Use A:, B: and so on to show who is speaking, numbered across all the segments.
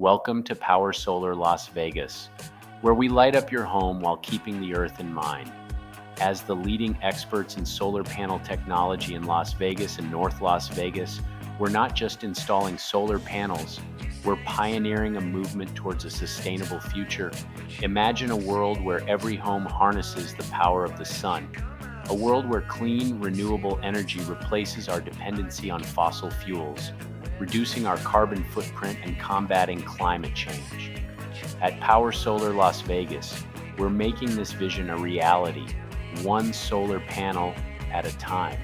A: Welcome to Power Solar Las Vegas, where we light up your home while keeping the earth in mind. As the leading experts in solar panel technology in Las Vegas and North Las Vegas, we're not just installing solar panels, we're pioneering a movement towards a sustainable future. Imagine a world where every home harnesses the power of the sun, a world where clean, renewable energy replaces our dependency on fossil fuels, reducing our carbon footprint and combating climate change. At Power Solar Las Vegas, we're making this vision a reality, one solar panel at a time.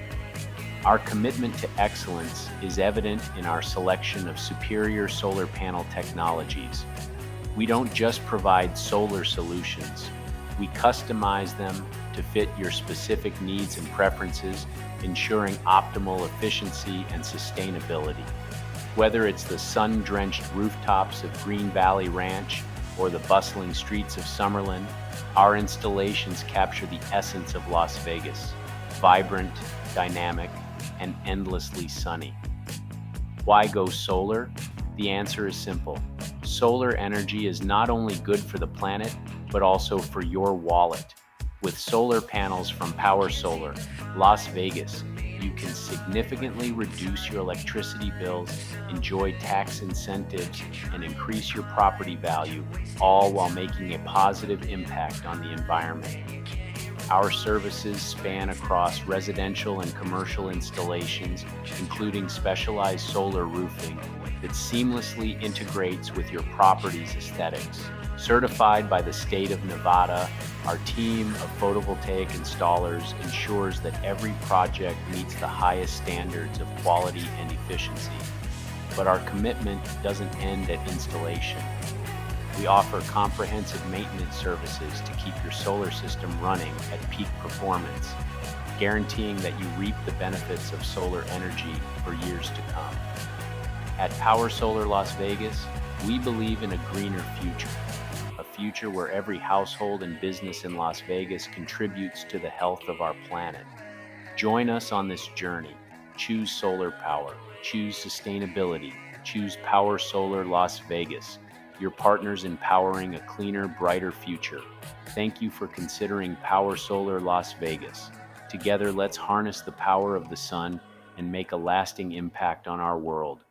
A: Our commitment to excellence is evident in our selection of superior solar panel technologies. We don't just provide solar solutions, we customize them to fit your specific needs and preferences, ensuring optimal efficiency and sustainability. Whether it's the sun-drenched rooftops of Green Valley Ranch or the bustling streets of Summerlin, our installations capture the essence of Las Vegas, vibrant, dynamic, and endlessly sunny. Why go solar? The answer is simple. Solar energy is not only good for the planet, but also for your wallet. With solar panels from Power Solar, Las Vegas, you can significantly reduce your electricity bills, enjoy tax incentives, and increase your property value, all while making a positive impact on the environment. Our services span across residential and commercial installations, including specialized solar roofing that seamlessly integrates with your property's aesthetics. Certified by the state of Nevada, our team of photovoltaic installers ensures that every project meets the highest standards of quality and efficiency. But our commitment doesn't end at installation. We offer comprehensive maintenance services to keep your solar system running at peak performance, guaranteeing that you reap the benefits of solar energy for years to come. At Power Solar Las Vegas, we believe in a greener future, a future where every household and business in Las Vegas contributes to the health of our planet. Join us on this journey. Choose solar power, choose sustainability, choose Power Solar Las Vegas, your partners in powering a cleaner, brighter future. Thank you for considering Power Solar Las Vegas. Together, let's harness the power of the sun and make a lasting impact on our world.